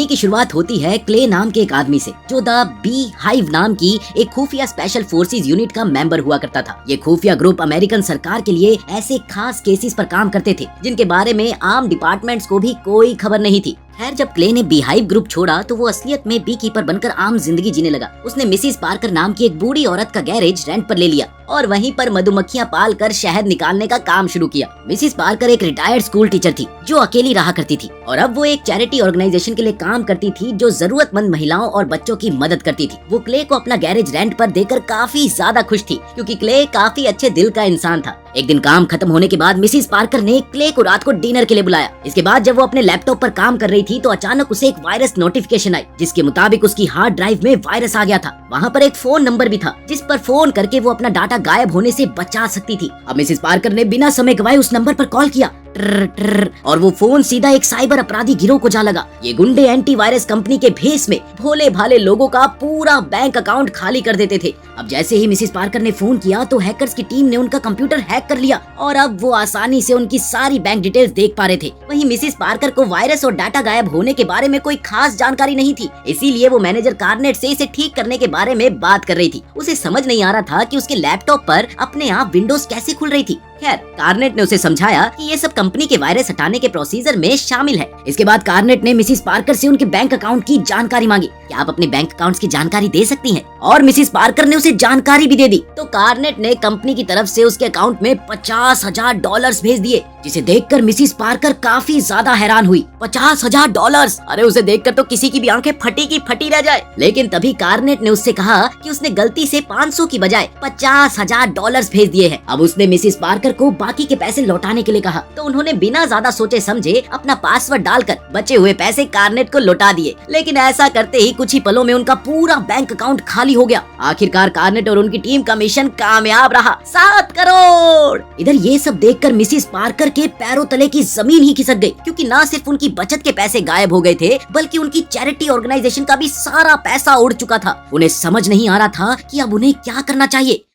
कहानी की शुरुआत होती है क्ले नाम के एक आदमी से, जो द बी हाइव नाम की एक खुफिया स्पेशल फोर्सेस यूनिट का मेंबर हुआ करता था। ये खुफिया ग्रुप अमेरिकन सरकार के लिए ऐसे खास केसेस पर काम करते थे जिनके बारे में आम डिपार्टमेंट्स को भी कोई खबर नहीं थी। खैर, जब क्ले ने बीहाइव ग्रुप छोड़ा तो वो असलियत में बी कीपर बनकर आम जिंदगी जीने लगा। उसने मिसिस पार्कर नाम की एक बूढ़ी औरत का गैरेज रेंट पर ले लिया और वहीं पर मधुमक्खियां पाल कर शहद निकालने का काम शुरू किया। मिसिस पार्कर एक रिटायर्ड स्कूल टीचर थी जो अकेली रहा करती थी और अब वो एक चैरिटी ऑर्गेनाइजेशन के लिए काम करती थी जो जरूरतमंद महिलाओं और बच्चों की मदद करती थी। वो क्ले को अपना गैरेज रेंट पर देकर काफी ज्यादा खुश थी क्योंकि क्ले काफी अच्छे दिल का इंसान था। एक दिन काम खत्म होने के बाद मिसिस पार्कर ने क्ले को रात को डिनर के लिए बुलाया। इसके बाद जब वो अपने लैपटॉप पर काम कर रही थी तो अचानक उसे एक वायरस नोटिफिकेशन आई जिसके मुताबिक उसकी हार्ड ड्राइव में वायरस आ गया था। वहाँ पर एक फोन नंबर भी था जिस पर फोन करके वो अपना डाटा गायब होने से बचा सकती थी। अब मिसिस पार्कर ने बिना समय गवाए उस नंबर पर कॉल किया और वो फोन सीधा एक साइबर अपराधी गिरोह को जा लगा। ये गुंडे एंटीवायरस कंपनी के भेस में भोले भाले लोगों का पूरा बैंक अकाउंट खाली कर देते थे। अब जैसे ही मिसिस पार्कर ने फोन किया तो हैकर्स की टीम ने उनका कंप्यूटर हैक कर लिया और अब वो आसानी से उनकी सारी बैंक डिटेल्स देख पा रहे थे। वहीं मिसिस पार्कर को वायरस और डाटा गायब होने के बारे में कोई खास जानकारी नहीं थी, इसीलिए वो मैनेजर कार्नेट से इसे ठीक करने के बारे में बात कर रही थी। उसे समझ नहीं आ रहा था कि उसके लैपटॉप पर अपने आप विंडोज कैसे खुल रही थी। खैर, कार्नेट ने उसे समझाया कि ये सब कंपनी के वायरस हटाने के प्रोसीजर में शामिल है। इसके बाद कार्नेट ने मिसिस पार्कर से उनके बैंक अकाउंट की जानकारी मांगी। क्या आप अपने बैंक अकाउंट्स की जानकारी दे सकती हैं? और मिसिस पार्कर ने उसे जानकारी भी दे दी। तो कार्नेट ने कंपनी की तरफ से उसके अकाउंट में $50,000 भेज दिए, जिसे देखकर मिसिस पार्कर काफी ज्यादा हैरान हुई। $50,000! अरे उसे देखकर तो किसी की भी आंखें फटी की फटी रह जाए। लेकिन तभी कार्नेट ने उससे कहा कि उसने गलती से 500 की बजाय $50,000 भेज दिए हैं। अब उसने मिसिस पार्कर को बाकी के पैसे लौटाने के लिए कहा तो उन्होंने बिना ज्यादा सोचे समझे अपना पासवर्ड डालकर बचे हुए पैसे कार्नेट को लौटा दिए। लेकिन ऐसा करते ही कुछ ही पलों में उनका पूरा बैंक अकाउंट खाली हो गया। आखिरकार कार्नेट और उनकी टीम का मिशन कामयाब रहा। 7 करोड़! इधर ये सब देखकर मिसिस पार्कर के पैरों तले की जमीन ही खिसक गई क्योंकि न सिर्फ उनकी बचत के पैसे गायब हो गए थे बल्कि उनकी चैरिटी ऑर्गेनाइजेशन का भी सारा पैसा उड़ चुका था। उन्हें समझ नहीं आ रहा था कि अब उन्हें क्या करना चाहिए।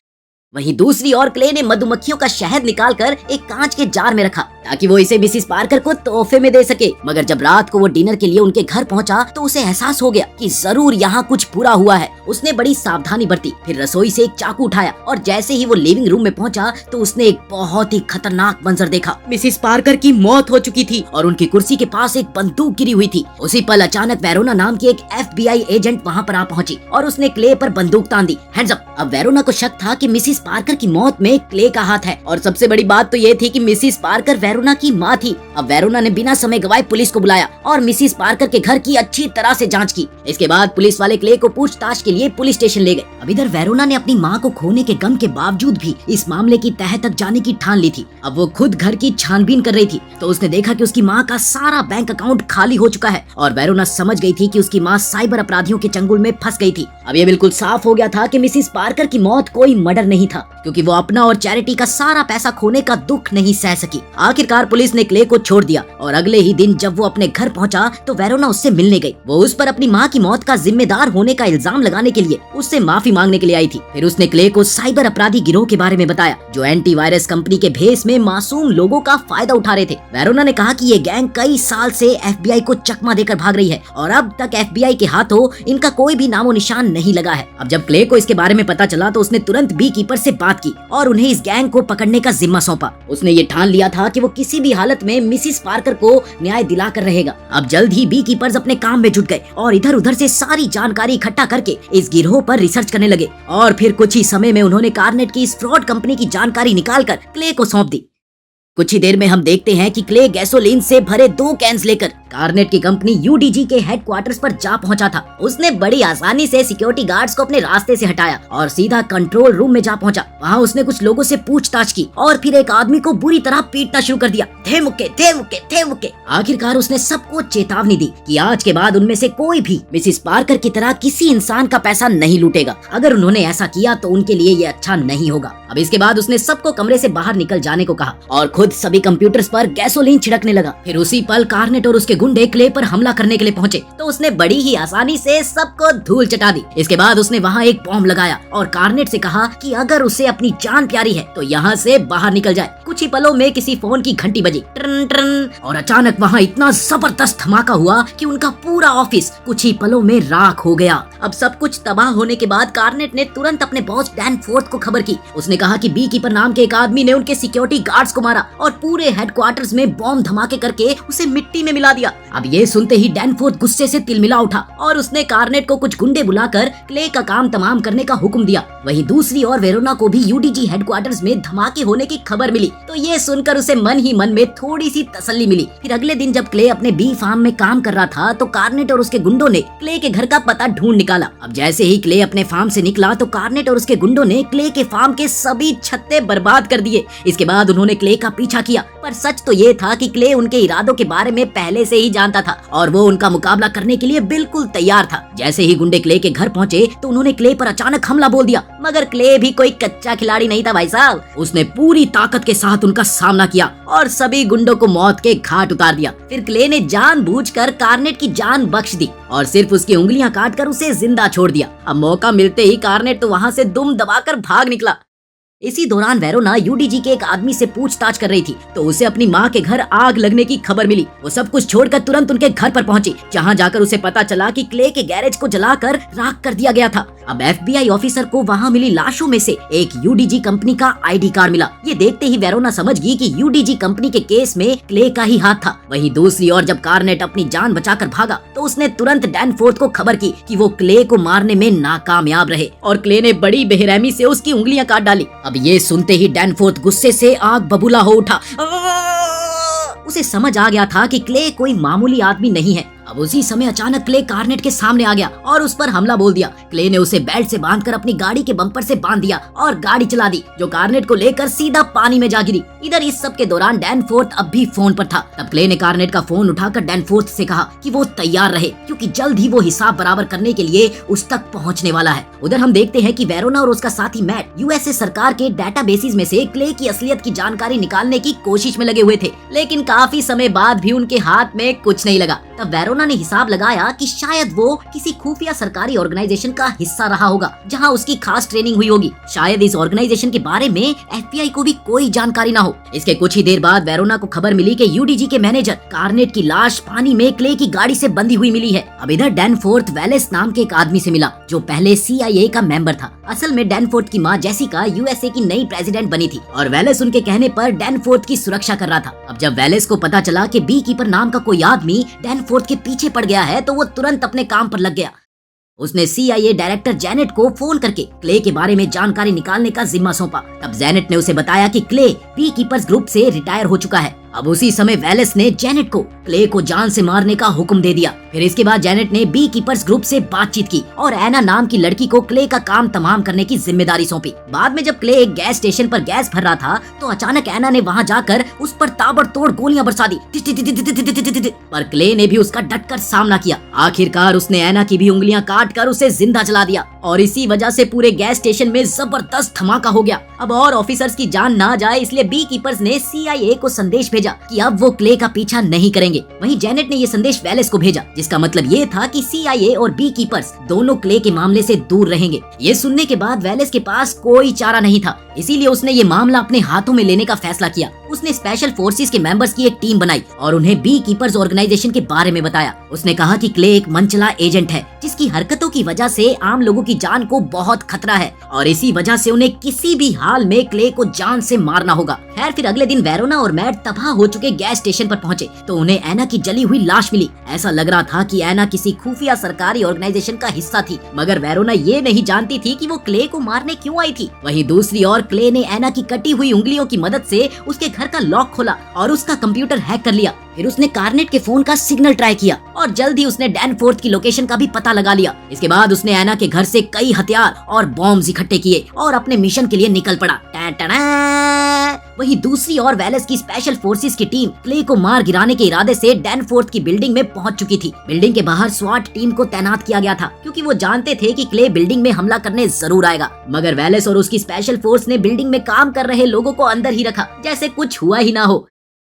वहीं दूसरी ओर क्ले ने मधुमक्खियों का शहद निकालकर एक कांच के जार में रखा ताकि वो इसे मिसिस पार्कर को तोहफे में दे सके। मगर जब रात को वो डिनर के लिए उनके घर पहुंचा तो उसे एहसास हो गया कि जरूर यहाँ कुछ बुरा हुआ है। उसने बड़ी सावधानी बरती, फिर रसोई से एक चाकू उठाया और जैसे ही वो लिविंग रूम में पहुंचा तो उसने एक बहुत ही खतरनाक मंजर देखा। मिसिस पार्कर की मौत हो चुकी थी और उनकी कुर्सी के पास एक बंदूक गिरी हुई थी। उसी पल अचानक वेरोना नाम की एक FBI एजेंट वहाँ पर आ पहुंची और उसने क्ले पर बंदूक तान दी। Hands up! अब वेरोना को शक था कि मिसिस पार्कर की मौत में क्ले का हाथ है और सबसे बड़ी बात तो ये थी कि मिसिस पार्कर वेरोना की माँ थी। अब वेरोना ने बिना समय गवाए पुलिस को बुलाया और मिसिस पार्कर के घर की अच्छी तरह से जांच की। इसके बाद पुलिस वाले क्ले को पूछताछ के लिए पुलिस स्टेशन ले गए। अब इधर वेरोना ने अपनी माँ को खोने के गम के बावजूद भी इस मामले की तह तक जाने की ठान ली थी। अब वो खुद घर की छानबीन कर रही थी तो उसने देखा कि उसकी माँ का सारा बैंक अकाउंट खाली हो चुका है और वेरोना समझ गई थी कि उसकी माँ साइबर अपराधियों के चंगुल में फंस गई थी। अब ये बिल्कुल साफ हो गया था कि मिसिस पार्कर की मौत कोई मर्डर नहीं था क्योंकि वो अपना और चैरिटी का सारा पैसा खोने का दुख नहीं सह सकी। आखिरकार पुलिस ने क्ले को छोड़ दिया और अगले ही दिन जब वो अपने घर पहुंचा तो वेरोना उससे मिलने गई। वो उस पर अपनी माँ की मौत का जिम्मेदार होने का इल्जाम लगाने के लिए उससे माफी मांगने के लिए आई थी। फिर उसने क्ले को साइबर अपराधी गिरोह के बारे में बताया जो एंटीवायरस कंपनी के भेस में मासूम लोगों का फायदा उठा रहे थे। वेरोना ने कहा कि ये गैंग कई साल से FBI को चकमा देकर भाग रही है और अब तक FBI के हाथों इनका कोई भी नामो निशान नहीं लगा है। अब जब क्ले को इसके बारे में पता चला तो उसने तुरंत बी कीपर से बात की और उन्हें इस गैंग को पकड़ने का जिम्मा सौंपा। उसने ये ठान लिया था कि वो किसी भी हालत में मिसिस पार्कर को न्याय दिलाकर रहेगा। अब जल्द ही बी कीपर्स अपने काम में जुट गए और इधर उधर से सारी जानकारी इकट्ठा करके इस गिरोह पर रिसर्च करने लगे और फिर कुछ ही समय में उन्होंने कार्नेट की इस फ्रॉड कंपनी की जानकारी निकालकर क्ले को सौंप दी। कुछ ही देर में हम देखते हैं कि क्ले गैसोलीन से भरे 2 कैंस लेकर कार्नेट की कंपनी UDG के हेडक्वार्टर्स पर जा पहुंचा था। उसने बड़ी आसानी से सिक्योरिटी गार्ड्स को अपने रास्ते से हटाया और सीधा कंट्रोल रूम में जा पहुंचा। वहां उसने कुछ लोगों से पूछताछ की और फिर एक आदमी को बुरी तरह पीटना शुरू कर दिया। थे मुक्के। आखिरकार उसने सबको चेतावनी दी कि आज के बाद उनमें से कोई भी मिसिस पार्कर की तरह किसी इंसान का पैसा नहीं लूटेगा। अगर उन्होंने ऐसा किया तो उनके लिए ये अच्छा नहीं होगा। अब इसके बाद उसने सबको कमरे से बाहर निकल जाने को कहा और खुद खुद सभी कंप्यूटर्स पर गैसोलीन छिड़कने लगा। फिर उसी पल कार्नेट और उसके गुंडे क्ले पर हमला करने के लिए पहुंचे तो उसने बड़ी ही आसानी से सबको धूल चटा दी। इसके बाद उसने वहाँ एक बॉम्ब लगाया और कार्नेट से कहा कि अगर उसे अपनी जान प्यारी है तो यहाँ से बाहर निकल जाए। कुछ ही पलों में किसी फोन की घंटी बजी, ट्रन ट्रन, और अचानक वहाँ इतना जबरदस्त धमाका हुआ कि उनका पूरा ऑफिस कुछ ही पलों में राख हो गया। अब सब कुछ तबाह होने के बाद कार्नेट ने तुरंत अपने बॉस डैनफोर्थ को खबर की। उसने कहा कि बी कीपर नाम के एक आदमी ने उनके सिक्योरिटी गार्ड्स को मारा और पूरे हेडक्वार्टर्स में बॉम्ब धमाके करके उसे मिट्टी में मिला दिया। अब ये सुनते ही डैनफोर्थ गुस्से से तिलमिला उठा और उसने कार्नेट को कुछ गुंडे बुलाकर क्ले का काम तमाम करने का हुक्म दिया। वहीं दूसरी ओर वेरोना को भी यूडीजी हेडक्वार्टर्स में धमाके होने की खबर मिली तो ये सुनकर उसे मन ही मन में थोड़ी सी तसल्ली मिली। फिर अगले दिन जब क्ले अपने बी फार्म में काम कर रहा था तो कार्नेट और उसके गुंडों ने क्ले के घर का पता ढूंढ निकाला। अब जैसे ही क्ले अपने फार्म से निकला तो कार्नेट और उसके गुंडों ने क्ले के फार्म के सभी छत्ते बर्बाद कर दिए। इसके बाद उन्होंने क्ले का पीछा किया, पर सच तो ये था कि क्ले उनके इरादों के बारे में पहले से ही जानता था और वो उनका मुकाबला करने के लिए बिल्कुल तैयार था। जैसे ही गुंडे क्ले के घर पहुंचे तो उन्होंने क्ले पर अचानक हमला बोल दिया, मगर क्ले भी कोई कच्चा खिलाड़ी नहीं था भाई साहब। उसने पूरी ताकत के साथ उनका सामना किया और सभी गुंडों को मौत के घाट उतार दिया। फिर क्ले ने जानबूझकर कार्नेट की जान बख्श दी और सिर्फ उसकी उंगलियां काटकर उसे जिंदा छोड़ दिया। अब मौका मिलते ही कार्नेट तो वहां से दुम दबाकर भाग निकला। इसी दौरान वेरोना यूडीजी के एक आदमी से पूछताछ कर रही थी तो उसे अपनी माँ के घर आग लगने की खबर मिली। वो सब कुछ छोड़कर तुरंत उनके घर पर पहुंची, जहां जाकर उसे पता चला कि क्ले के गैरेज को जलाकर राख कर दिया गया था। अब एफबीआई ऑफिसर को वहां मिली लाशों में से एक यूडीजी कंपनी का आईडी कार्ड मिला। ये देखते ही वेरोना समझ गई कि यूडीजी कंपनी के केस में क्ले का ही हाथ था। वहीं दूसरी ओर जब कार्नेट अपनी जान बचाकर भागा तो उसने तुरंत डैनफोर्थ को खबर की कि वो क्ले को मारने में नाकामयाब रहे और क्ले ने बड़ी बेरहमी से उसकी उंगलियां काट डाली। अब ये सुनते ही डैनफोर्थ गुस्से से आग बबूला हो उठा। उसे समझ आ गया था कि क्ले कोई मामूली आदमी नहीं है। अब उसी समय अचानक क्ले कार्नेट के सामने आ गया और उस पर हमला बोल दिया। क्ले ने उसे बेल्ट से बांधकर अपनी गाड़ी के बम्पर से बांध दिया और गाड़ी चला दी, जो कार्नेट को लेकर सीधा पानी में जा गिरी। इधर इस सब के दौरान डैनफोर्थ अब भी फोन पर था। तब क्ले ने कार्नेट का फोन उठाकर डैनफोर्थ से कहा कि वो तैयार रहे क्योंकि जल्द ही वो हिसाब बराबर करने के लिए उस तक पहुँचने वाला है। उधर हम देखते हैं कि वेरोना और उसका साथी मैट यूएसए सरकार के डेटाबेसेस में से क्ले की असलियत की जानकारी निकालने की कोशिश में लगे हुए थे, लेकिन काफी समय बाद भी उनके हाथ में कुछ नहीं लगा। तब वेरोना ने हिसाब लगाया कि शायद वो किसी खुफिया सरकारी ऑर्गेनाइजेशन का हिस्सा रहा होगा जहां उसकी खास ट्रेनिंग हुई होगी। शायद इस ऑर्गेनाइजेशन के बारे में एफबीआई को भी कोई जानकारी ना हो। इसके कुछ ही देर बाद वेरोना को खबर मिली कि यूडीजी के मैनेजर कार्नेट की लाश पानी में क्ले की गाड़ी से बंधी हुई मिली है। अब इधर डैनफोर्थ वेलेस नाम के एक आदमी से मिला जो पहले CIA का मेंबर था। असल में डैनफोर्थ की माँ जेसिका यूएसए की नई प्रेसिडेंट बनी थी और वेलेस उनके कहने पर डैनफोर्थ की सुरक्षा कर रहा था। अब जब वेलेस को पता चला कि बी कीपर नाम का कोई आदमी डैनफोर्थ के पीछे पड़ गया है तो वो तुरंत अपने काम पर लग गया। उसने CIA डायरेक्टर जेनेट को फोन करके क्ले के बारे में जानकारी निकालने का जिम्मा सौंपा। तब जेनेट ने उसे बताया कि क्ले बी कीपर्स ग्रुप से रिटायर हो चुका है। अब उसी समय वेलेस ने जेनेट को क्ले को जान से मारने का हुक्म दे दिया। फिर इसके बाद जेनेट ने बी कीपर्स ग्रुप से बातचीत की और एना नाम की लड़की को क्ले का काम तमाम करने की जिम्मेदारी सौंपी। बाद में जब क्ले एक गैस स्टेशन पर गैस भर रहा था तो अचानक एना ने वहां जाकर उस पर ताबड़तोड़ गोलियां बरसा दी, पर क्ले ने भी उसका डटकर सामना किया। आखिरकार उसने एना की भी उंगलियां काट कर उसे जिंदा जला दिया और इसी वजह से पूरे गैस स्टेशन में जबरदस्त धमाका हो गया। अब और ऑफिसर्स की जान ना जाए इसलिए बी कीपर्स ने CIA को संदेश भेजा कि अब वो क्ले का पीछा नहीं करेंगे। वहीं जेनेट ने ये संदेश वेलेस को भेजा जिसका मतलब ये था कि CIA और बी कीपर्स दोनों क्ले के मामले से दूर रहेंगे। ये सुनने के बाद वेलेस के पास कोई चारा नहीं था, इसीलिए उसने ये मामला अपने हाथों में लेने का फैसला किया। उसने स्पेशल फोर्सेस के मेंबर्स की एक टीम बनाई और उन्हें बी कीपर्स ऑर्गेनाइजेशन के बारे में बताया। उसने कहा कि क्ले एक मनचला एजेंट है जिसकी हरकतों की वजह से आम लोगों की जान को बहुत खतरा है और इसी वजह से उन्हें किसी भी हाल में क्ले को जान से मारना होगा। खैर फिर अगले दिन वेरोना और मैट तबाह हो चुके गैस स्टेशन पर पहुंचे तो उन्हें एना की जली हुई लाश मिली। ऐसा लग रहा था कि एना किसी खुफिया सरकारी ऑर्गेनाइजेशन का हिस्सा थी, मगर वेरोना ये नहीं जानती थी कि वो क्ले को मारने क्यों आई थी। वहीं दूसरी ओर क्ले ने एना की कटी हुई उंगलियों की मदद से उसके घर का लॉक खोला और उसका कंप्यूटर हैक कर लिया। फिर उसने कार्नेट के फोन का सिग्नल ट्राई किया और जल्द ही उसने डैनफोर्थ की लोकेशन का भी पता लगा लिया। इसके बाद उसने एना के घर से कई हथियार और बॉम्ब्स इकट्ठे किए और अपने मिशन के लिए निकल पड़ा। वहीं दूसरी ओर वेलेस की स्पेशल फोर्सेस की टीम क्ले को मार गिराने के इरादे से डैनफोर्थ की बिल्डिंग में पहुंच चुकी थी। बिल्डिंग के बाहर स्वाट टीम को तैनात किया गया था क्योंकि वो जानते थे कि क्ले बिल्डिंग में हमला करने जरूर आएगा। मगर वेलेस और उसकी स्पेशल फोर्स ने बिल्डिंग में काम कर रहे लोगों को अंदर ही रखा जैसे कुछ हुआ ही ना हो।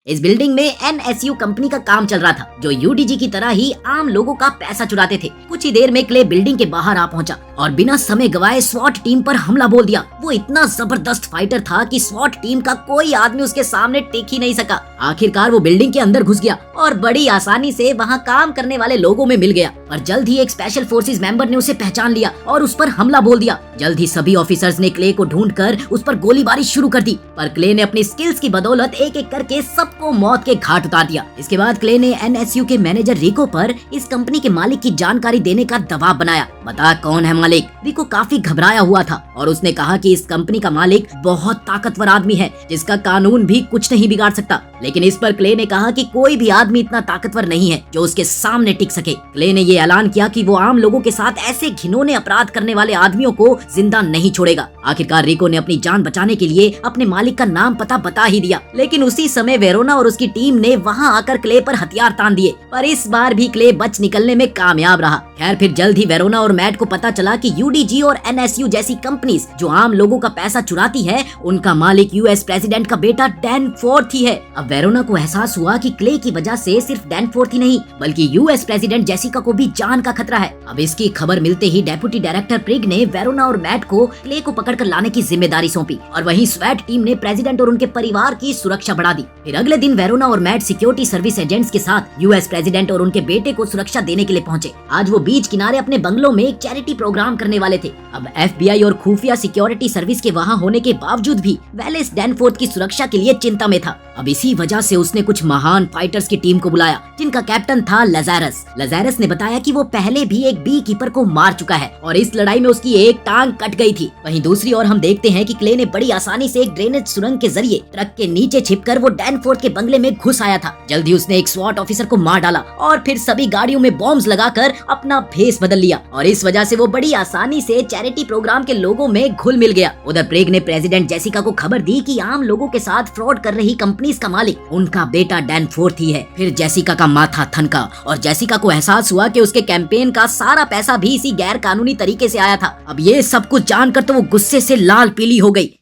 इस बिल्डिंग में NSU कंपनी का काम चल रहा था जो UDG की तरह ही आम लोगों का पैसा चुराते थे। कुछ ही देर में क्ले बिल्डिंग के बाहर आ पहुंचा और बिना समय गवाए स्वॉट टीम पर हमला बोल दिया। वो इतना जबरदस्त फाइटर था कि स्वॉट टीम का कोई आदमी उसके सामने टिक ही नहीं सका। आखिरकार वो बिल्डिंग के अंदर घुस गया और बड़ी आसानी से वहाँ काम करने वाले लोगों में मिल गया। पर जल्द ही एक स्पेशल फोर्सेस मेंबर ने उसे पहचान लिया और उस पर हमला बोल दिया। जल्द ही सभी ऑफिसर्स ने क्ले को ढूंढकर उस पर गोलीबारी शुरू कर दी, पर क्ले ने अपनी स्किल्स की बदौलत एक एक करके सबको मौत के घाट उतार दिया। इसके बाद क्ले ने NSU के मैनेजर रिको पर इस कंपनी के मालिक की जानकारी देने का दबाव बनाया। बता कौन है मालिक? रिको काफी घबराया हुआ था और उसने कहा कि इस कंपनी का मालिक बहुत ताकतवर आदमी है जिसका कानून भी कुछ नहीं बिगाड़ सकता। लेकिन इस पर क्ले ने कहा कि कोई भी आदमी इतना ताकतवर नहीं है जो उसके सामने टिक सके। क्ले ने ये ऐलान किया कि वो आम लोगों के साथ ऐसे घिनौने अपराध करने वाले आदमियों को जिंदा नहीं छोड़ेगा। आखिरकार रिको ने अपनी जान बचाने के लिए अपने मालिक का नाम पता बता ही दिया। लेकिन उसी समय वेरोना और उसकी टीम ने वहां आकर क्ले पर हथियार तान दिए, पर इस बार भी क्ले बच निकलने में कामयाब रहा। खैर फिर जल्द ही वेरोना और मैट को पता चला कि UDG और NSU जैसी कंपनीज जो आम लोगों का पैसा चुराती है उनका मालिक US प्रेसिडेंट का बेटा डैनफोर्थ ही है। अब वेरोना को एहसास हुआ कि क्ले की वजह से सिर्फ डैनफोर्थ ही नहीं बल्कि US प्रेसिडेंट जेसिका को भी जान का खतरा है। अब इसकी खबर मिलते ही डेप्यूटी डायरेक्टर प्रिग ने वेरोना और मैट को क्ले को पकड़कर लाने की जिम्मेदारी सौंपी और वहीं स्वैट टीम ने प्रेसिडेंट और उनके परिवार की सुरक्षा बढ़ा दी। फिर अगले दिन वेरोना और मैट सिक्योरिटी सर्विस एजेंट्स के साथ US प्रेसिडेंट और उनके बेटे को सुरक्षा देने के लिए पहुंचे। आज वो बीच किनारे अपने बंगलों में एक चैरिटी प्रोग्राम करने वाले थे। अब FBI और खुफिया सिक्योरिटी सर्विस के वहां होने के बावजूद भी वेलेस डैनफोर्थ की सुरक्षा के लिए चिंता में था। अब इसी वजह से उसने कुछ महान फाइटर्स की टीम को बुलाया जिनका कैप्टन था लजारस। लजारस ने बताया कि वो पहले भी एक बी कीपर को मार चुका है और इस लड़ाई में उसकी एक टांग कट गई थी। वहीं दूसरी ओर हम देखते हैं कि क्ले ने बड़ी आसानी से एक ड्रेनेज सुरंग के जरिए ट्रक के नीचे छिपकर वो डैनफोर्थ के बंगले में घुस आया था। जल्दी उसने एक स्वॉट ऑफिसर को मार डाला और फिर सभी गाड़ियों में बॉम्ब्स लगाकर अपना भेस बदल लिया और इस वजह से वो बड़ी आसानी से चैरिटी प्रोग्राम के लोगों में घुल मिल गया। उधर प्रेग ने प्रेसिडेंट जेसिका को खबर दी कि आम लोगों के साथ फ्रॉड कर रही कंपनीज का मालिक उनका बेटा डैनफोर्थ ही है। फिर जेसिका का माथा थनका और जेसिका को एहसास हुआ कि उसके कैंपेन का सारा पैसा भी इसी गैर कानूनी तरीके से आया था। अब ये सब कुछ जानकर तो वो गुस्से से लाल पीली हो गई।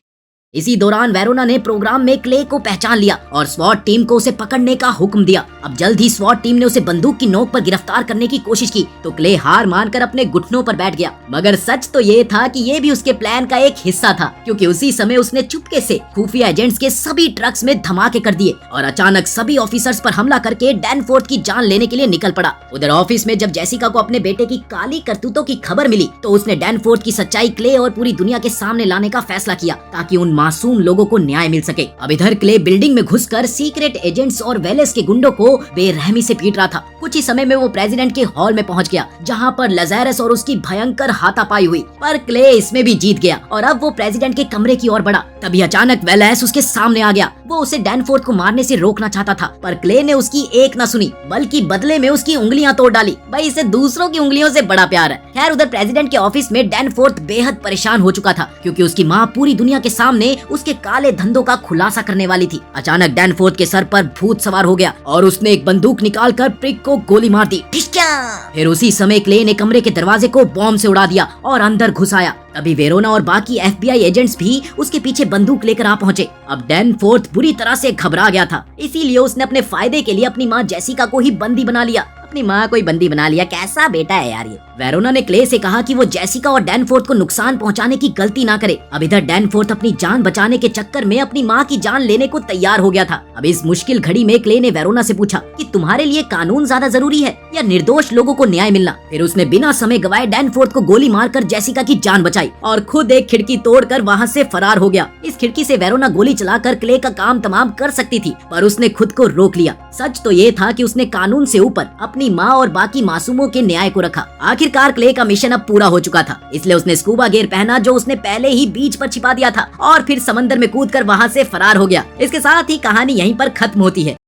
इसी दौरान वेरोना ने प्रोग्राम में क्ले को पहचान लिया और स्वॉट टीम को उसे पकड़ने का हुक्म दिया। अब जल्द ही स्वॉट टीम ने उसे बंदूक की नोक पर गिरफ्तार करने की कोशिश की तो क्ले हार मानकर अपने घुटनों पर बैठ गया। मगर सच तो ये था कि ये भी उसके प्लान का एक हिस्सा था क्योंकि उसी समय उसने चुपके से खुफिया एजेंट्स के सभी ट्रक्स में धमाके कर दिए और अचानक सभी ऑफिसर्स पर हमला करके डैनफोर्थ की जान लेने के लिए निकल पड़ा। उधर ऑफिस में जब जेसिका को अपने बेटे की काली करतूतों की खबर मिली तो उसने डैनफोर्थ की सच्चाई क्ले और पूरी दुनिया के सामने लाने का फैसला किया ताकि उन मासूम लोगों को न्याय मिल सके। अब इधर क्ले बिल्डिंग में घुसकर सीक्रेट एजेंट्स और वेलेस के गुंडों को बेरहमी से पीट रहा था। कुछ ही समय में वो प्रेसिडेंट के हॉल में पहुंच गया जहां पर लजारस और उसकी भयंकर हाथापाई हुई, पर क्ले इसमें भी जीत गया और अब वो प्रेसिडेंट के कमरे की ओर बढ़ा। तभी अचानक वेलेस उसके सामने आ गया। वो उसे डैनफोर्थ को मारने से रोकना चाहता था पर क्ले ने उसकी एक न सुनी बल्कि बदले में उसकी उंगलियां तोड़ डाली। भाई इसे दूसरों की उंगलियों से बड़ा प्यार है। खैर उधर प्रेसिडेंट के ऑफिस में डैनफोर्थ बेहद परेशान हो चुका था क्योंकि उसकी माँ पूरी दुनिया के सामने उसके काले धंधों का खुलासा करने वाली थी। अचानक डैनफोर्थ के सर पर भूत सवार हो गया और उसने एक बंदूक निकालकर प्रिग को गोली मार दी। फिर उसी समय क्ले ने कमरे के दरवाजे को बॉम्ब से उड़ा दिया और अंदर घुस आया। तभी वेरोना और बाकी FBI एजेंट्स भी उसके पीछे बंदूक लेकर आ पहुंचे। अब डैनफोर्थ बुरी तरह से घबरा गया था, इसीलिए उसने अपने फायदे के लिए अपनी माँ जेसिका को ही बंदी बना लिया। अपनी माँ को ही बंदी बना लिया, कैसा बेटा है यार ये। वेरोना ने क्ले से कहा कि वो जेसिका और डैनफोर्थ को नुकसान पहुंचाने की गलती ना करे। अब इधर डैनफोर्थ अपनी जान बचाने के चक्कर में अपनी माँ की जान लेने को तैयार हो गया था। अब इस मुश्किल घड़ी में क्ले ने वेरोना से पूछा कि तुम्हारे लिए कानून ज्यादा जरूरी है या निर्दोष लोगों को न्याय मिलना। फिर उसने बिना समय गवाए डैनफोर्थ को गोली मारकर जेसिका की जान बचाई और खुद एक खिड़की तोड़कर वहाँ से फरार हो गया। इस खिड़की से वेरोना गोली चलाकर क्ले का काम तमाम कर सकती थी पर उसने खुद को रोक लिया। सच तो ये था कि उसने कानून से ऊपर अपनी माँ और बाकी मासूमों के न्याय को रखा। आखिरकार क्ले का मिशन अब पूरा हो चुका था, इसलिए उसने स्कूबा गियर पहना जो उसने पहले ही बीच पर छिपा दिया था और फिर समंदर में कूदकर वहाँ से फरार हो गया। इसके साथ ही कहानी यहीं पर खत्म होती है।